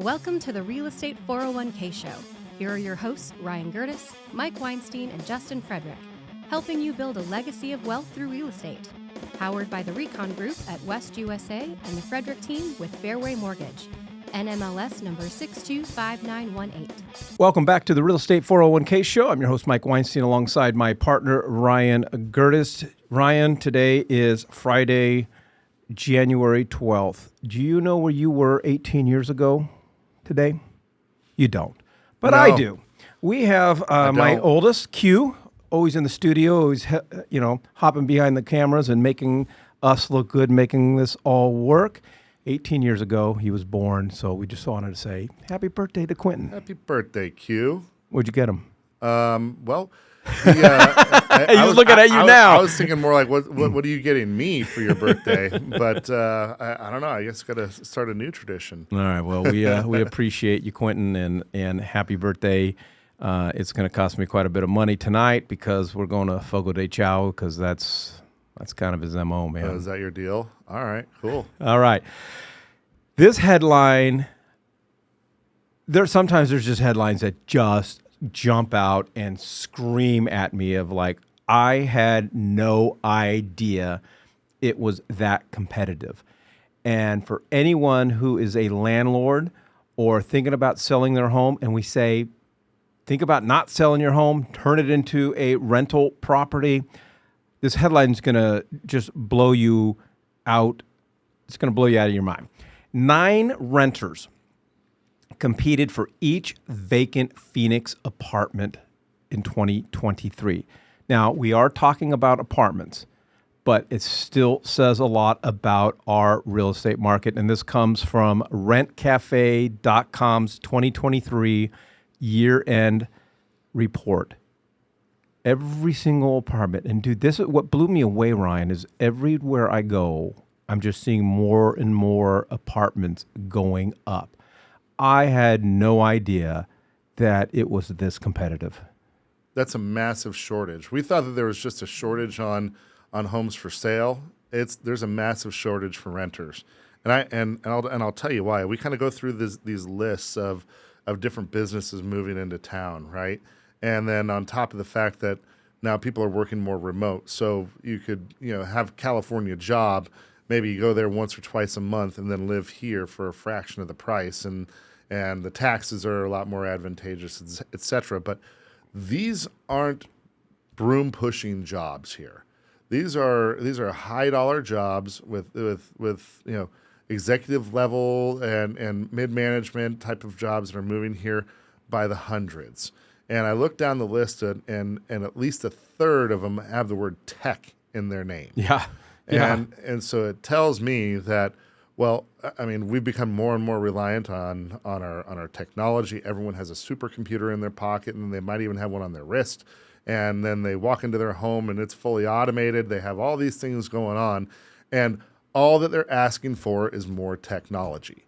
Welcome to the Real Estate 401k Show. Here are your hosts, Ryan Gerdes, Mike Weinstein, and Justin Frederick, helping you build a legacy of wealth through real estate. Powered by the Recon Group at West USA and the Frederick team with Fairway Mortgage. NMLS number 625918. Welcome back to the Real Estate 401k Show. I'm your host, Mike Weinstein, alongside my partner, Ryan Gerdes. Ryan, today is Friday, January 12th. Do you know where you were 18 years ago today? You don't. But No. I do. We have my oldest, Q, always in the studio, always hopping behind the cameras and making us look good, making this all work. 18 years ago, he was born, so we just wanted to say happy birthday to Quentin. Happy birthday, Q. Where'd you get him? Well, He's looking at you now. I was thinking more like, what are you getting me for your birthday? But I don't know. I guess got to start a new tradition. All right. Well, we appreciate you, Quentin, and happy birthday. It's going to cost me quite a bit of money tonight because we're going to Fogo de Chao because that's kind of his MO, man. Is that your deal? All right, cool. All right. This headline, sometimes there's just headlines that just jump out and scream at me of like, I had no idea it was that competitive. And for anyone who is a landlord or thinking about selling their home, and we say, think about not selling your home, turn it into a rental property, this headline's going to just blow you out. It's going to blow you out of your mind. 9 renters competed for each vacant Phoenix apartment in 2023. Now, we are talking about apartments, but it still says a lot about our real estate market. And this comes from rentcafe.com's 2023 year-end report. Every single apartment. And dude, this is what blew me away, Ryan, is everywhere I go, I'm just seeing more and more apartments going up. I had no idea that it was this competitive. That's a massive shortage. We thought that there was just a shortage on homes for sale. There's a massive shortage for renters, and I'll tell you why. We kind of go through these lists of different businesses moving into town, right? And then on top of the fact that now people are working more remote, so you could have a California job. Maybe you go there once or twice a month and then live here for a fraction of the price, and the taxes are a lot more advantageous, et cetera. But these aren't broom pushing jobs here. These are high dollar jobs with executive level and mid management type of jobs that are moving here by the hundreds. And I looked down the list and at least a third of them have the word tech in their name. Yeah. And so it tells me that, well, I mean, we've become more and more reliant on our technology. Everyone has a supercomputer in their pocket, and they might even have one on their wrist. And then they walk into their home, and it's fully automated. They have all these things going on, and all that they're asking for is more technology.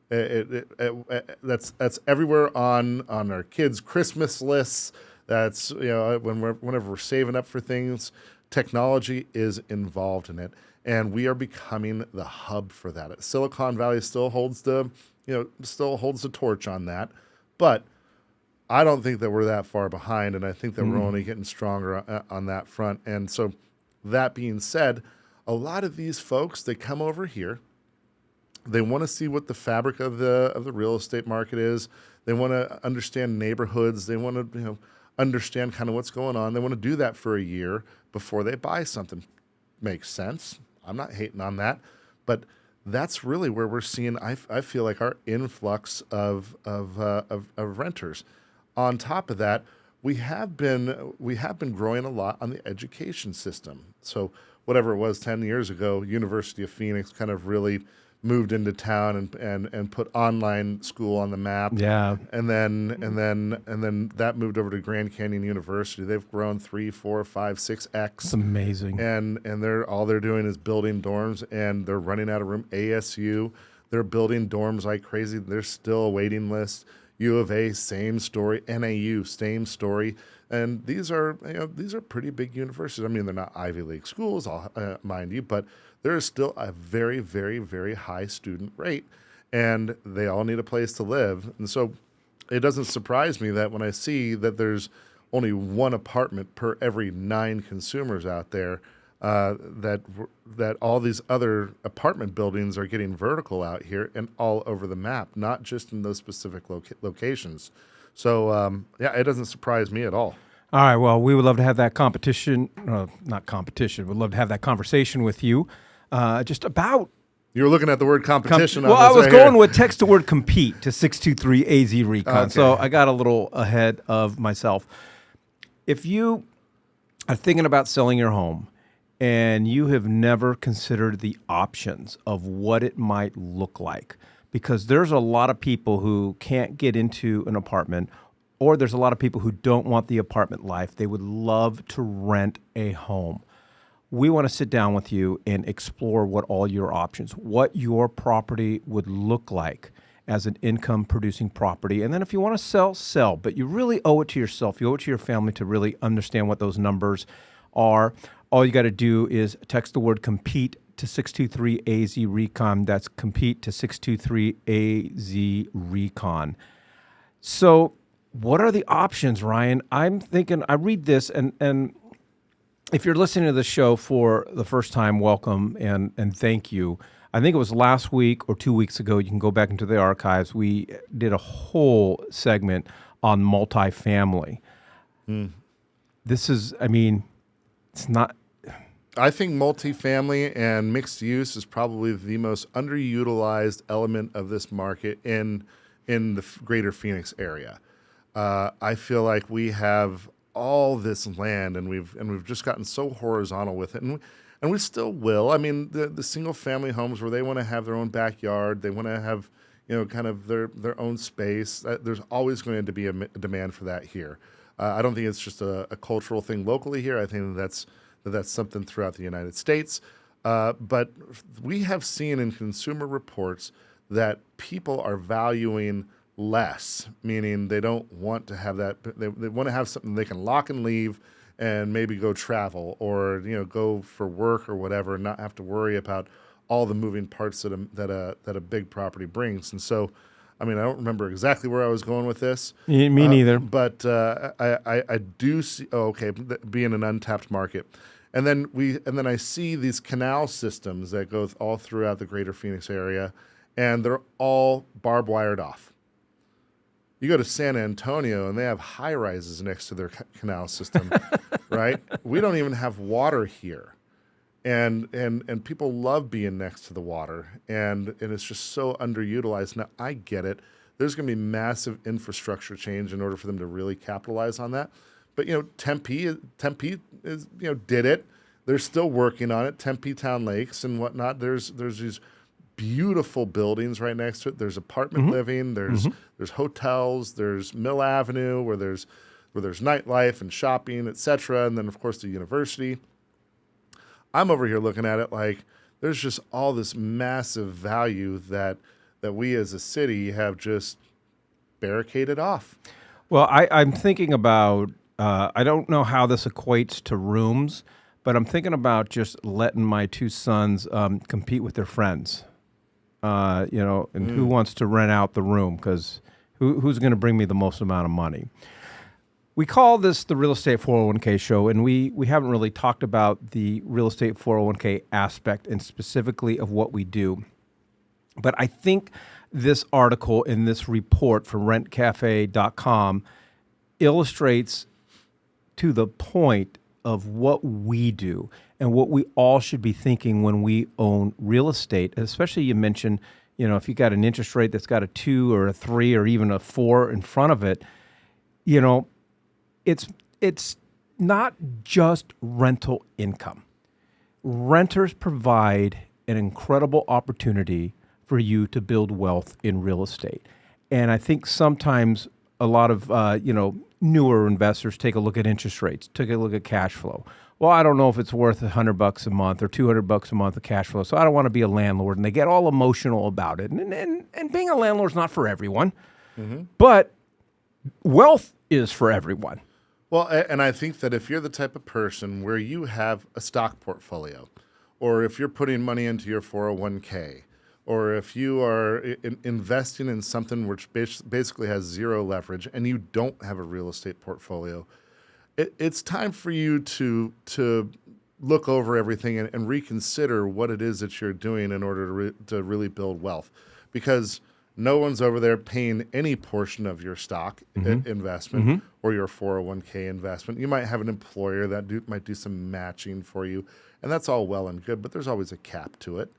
That's everywhere on our kids' Christmas lists. That's whenever we're saving up for things, technology is involved in it, and we are becoming the hub for that. Silicon Valley still holds the torch on that, but I don't think that we're that far behind, and I think that we're only getting stronger on that front. And so, that being said, a lot of these folks, they come over here. They want to see what the fabric of the real estate market is. They want to understand neighborhoods. They want to understand kind of what's going on. They want to do that for a year before they buy something. Makes sense. I'm not hating on that, but that's really where we're seeing. I feel like our influx of renters. On top of that, we have been growing a lot on the education system. So whatever it was 10 years ago, University of Phoenix kind of really moved into town and put online school on the map. Yeah. And then that moved over to Grand Canyon University. They've grown 3, 4, 5, 6x. It's amazing. And they're doing is building dorms, and they're running out of room. ASU, they're building dorms like crazy. There's still a waiting list. U of A, same story. NAU, same story. And these are pretty big universities. I mean, they're not Ivy League schools, mind you, but there is still a very, very, very high student rate. and they all need a place to live. And so it doesn't surprise me that when I see that there's only one apartment per every 9 consumers out there, that all these other apartment buildings are getting vertical out here and all over the map, not just in those specific locations. So, it doesn't surprise me at all. All right. Well, we would love to have that competition. Not competition. We'd love to have that conversation with you just about. You were looking at the word competition. Well, I was going with text the word compete to 623 AZ Recon. Okay. So I got a little ahead of myself. If you are thinking about selling your home and you have never considered the options of what it might look like, because there's a lot of people who can't get into an apartment, or there's a lot of people who don't want the apartment life. They would love to rent a home. We want to sit down with you and explore what all your options, what your property would look like as an income-producing property. And then if you want to sell, sell. But you really owe it to yourself. You owe it to your family to really understand what those numbers are. All you got to do is text the word compete to 623 AZ Recon. That's compete to 623 AZ Recon. So what are the options, Ryan? I'm thinking, I read this, and if you're listening to the show for the first time, welcome and thank you. I think it was last week or 2 weeks ago. You can go back into the archives. We did a whole segment on multifamily. This is, it's not. I think multifamily and mixed use is probably the most underutilized element of this market in the greater Phoenix area. I feel like we have all this land, and we've just gotten so horizontal with it, and we still will. I mean, the single family homes where they want to have their own backyard, they want to have kind of their own space. There's always going to be a demand for that here. I don't think it's just a cultural thing locally here. I think that's something throughout the United States. But we have seen in consumer reports that people are valuing less, meaning they don't want to have that. They want to have something they can lock and leave and maybe go travel or go for work or whatever, and not have to worry about all the moving parts that a big property brings. And so, I don't remember exactly where I was going with this. Me neither. But I do see. Being an untapped market, and then I see these canal systems that go all throughout the greater Phoenix area, and they're all barbed wired off. You go to San Antonio, and they have high rises next to their canal system, right? We don't even have water here. And people love being next to the water, and it's just so underutilized. Now, I get it. There's going to be massive infrastructure change in order for them to really capitalize on that. But, Tempe is, did it. They're still working on it. Tempe Town Lakes and whatnot. There's these beautiful buildings right next to it. There's apartment living. There's hotels. There's Mill Avenue where there's nightlife and shopping, etc. And then, of course, the university. I'm over here looking at it like there's just all this massive value that we as a city have just barricaded off. Well, I'm thinking about, I don't know how this equates to rooms, but I'm thinking about just letting my 2 sons compete with their friends, and who wants to rent out the room, because who's going to bring me the most amount of money. We call this the Real Estate 401k show, and we haven't really talked about the real estate 401k aspect and specifically of what we do. But I think this article in this report from rentcafe.com illustrates to the point of what we do and what we all should be thinking when we own real estate. Especially, you mentioned, if you got an interest rate that's got a 2 or a 3 or even a 4 in front of it, it's not just rental income. Renters provide an incredible opportunity for you to build wealth in real estate. And I think sometimes a lot of newer investors take a look at interest rates, take a look at cash flow. Well, I don't know if it's worth $100 a month or $200 a month of cash flow, so I don't want to be a landlord. And they get all emotional about it. And being a landlord is not for everyone, but wealth is for everyone. Well, and I think that if you're the type of person where you have a stock portfolio, or if you're putting money into your 401k, or if you are investing in something which basically has zero leverage and you don't have a real estate portfolio, it's time for you to look over everything and reconsider what it is that you're doing in order to really build wealth, because no one's over there paying any portion of your stock investment or your 401k investment. You might have an employer that might do some matching for you, and that's all well and good, but there's always a cap to it,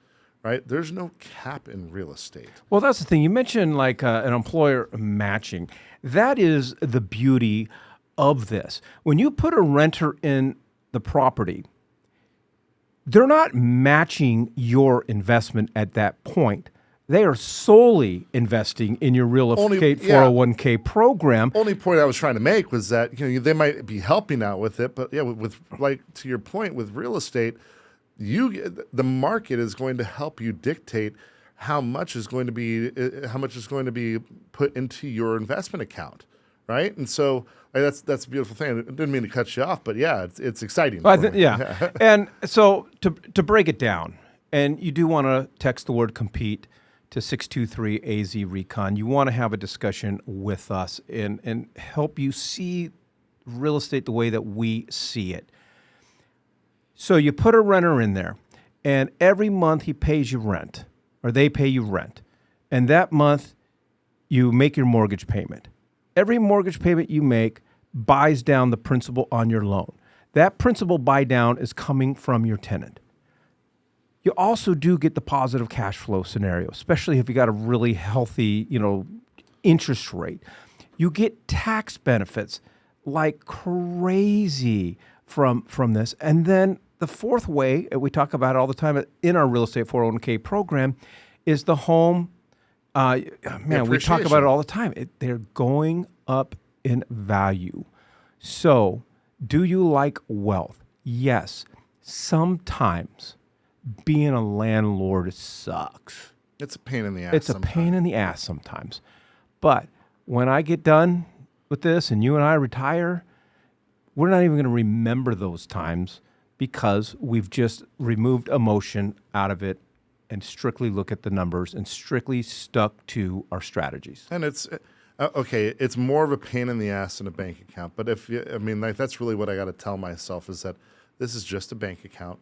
right? There's no cap in real estate. Well, that's the thing. You mentioned like an employer matching. That is the beauty of this. When you put a renter in the property, they're not matching your investment at that point. They are solely investing in your real estate 401k program. Only point I was trying to make was that they might be helping out with it, but with like to your point with real estate, the market is going to help you dictate how much is going to be put into your investment account, right? And so that's a beautiful thing. I didn't mean to cut you off, but yeah, it's exciting. Yeah. And so to break it down, and you do want to text the word compete to 623-AZ Recon. You want to have a discussion with us and help you see real estate the way that we see it. So you put a renter in there, and every month he pays you rent, or they pay you rent. And that month you make your mortgage payment. Every mortgage payment you make buys down the principal on your loan. That principal buy down is coming from your tenant. You also do get the positive cash flow scenario, especially if you got a really healthy, interest rate. You get tax benefits like crazy from this. And then the fourth way, we talk about it all the time in our real estate 401k program, is the home. We talk about it all the time. They're going up in value. So, do you like wealth? Yes. Sometimes being a landlord sucks. It's a pain in the ass. It's a pain in the ass sometimes. But when I get done with this and you and I retire, we're not even going to remember those times because we've just removed emotion out of it and strictly look at the numbers and strictly stuck to our strategies. And it's it's more of a pain in the ass than a bank account. But that's really what I got to tell myself, is that this is just a bank account.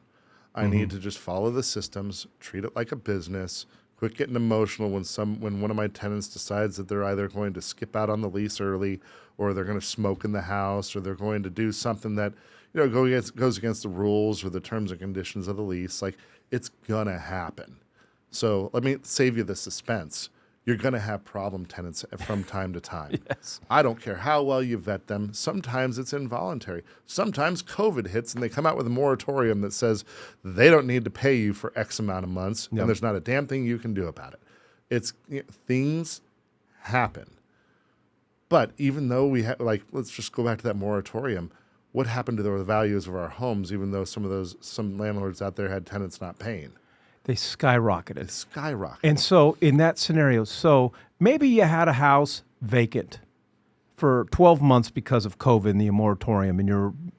I need to just follow the systems, treat it like a business, quit getting emotional when one of my tenants decides that they're either going to skip out on the lease early, or they're going to smoke in the house, or they're going to do something that goes against the rules or the terms and conditions of the lease. Like, it's gonna happen. So let me save you the suspense. You're going to have problem tenants from time to time. Yes. I don't care how well you vet them. Sometimes it's involuntary. Sometimes COVID hits and they come out with a moratorium that says they don't need to pay you for X amount of months, and there's not a damn thing you can do about it. Things happen. But even though let's just go back to that moratorium. What happened to the values of our homes, even though some landlords out there had tenants not paying? They skyrocketed. And so in that scenario, maybe you had a house vacant for 12 months because of COVID and the moratorium,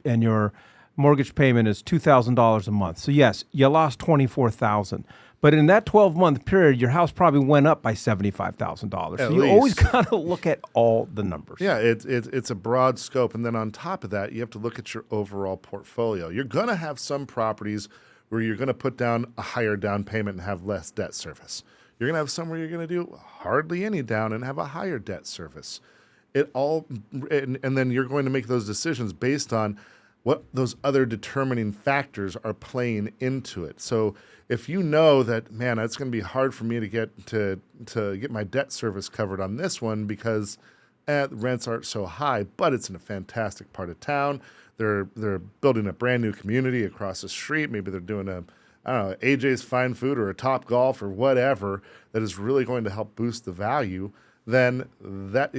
and your mortgage payment is $2,000 a month. So yes, you lost $24,000. But in that 12-month period, your house probably went up by $75,000. So you always got to look at all the numbers. Yeah, it's a broad scope. And then on top of that, you have to look at your overall portfolio. You're going to have some properties where you're going to put down a higher down payment and have less debt service. You're going to have some where you're going to do hardly any down and have a higher debt service. And then you're going to make those decisions based on what those other determining factors are playing into it. So if you know that, man, it's going to be hard for me to get my debt service covered on this one because the rents aren't so high, but it's in a fantastic part of town. They're building a brand new community across the street. Maybe they're doing AJ's Fine Food or a Top Golf or whatever that is really going to help boost the value. Then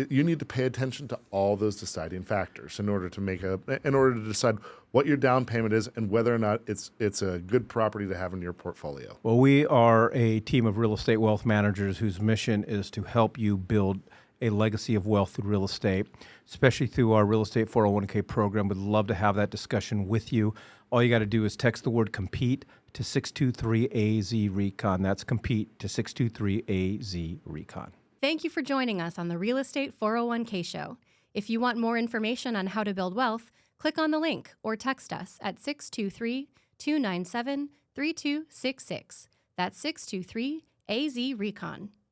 you need to pay attention to all those deciding factors in order to decide what your down payment is and whether or not it's a good property to have in your portfolio. Well, we are a team of real estate wealth managers whose mission is to help you build a legacy of wealth through real estate, especially through our real estate 401k program. We'd love to have that discussion with you. All you got to do is text the word compete to 623-AZ-RECON. That's compete to 623-AZ-RECON. Thank you for joining us on the Real Estate 401k Show. If you want more information on how to build wealth, click on the link or text us at 623-297-3266. That's 623-AZ-RECON.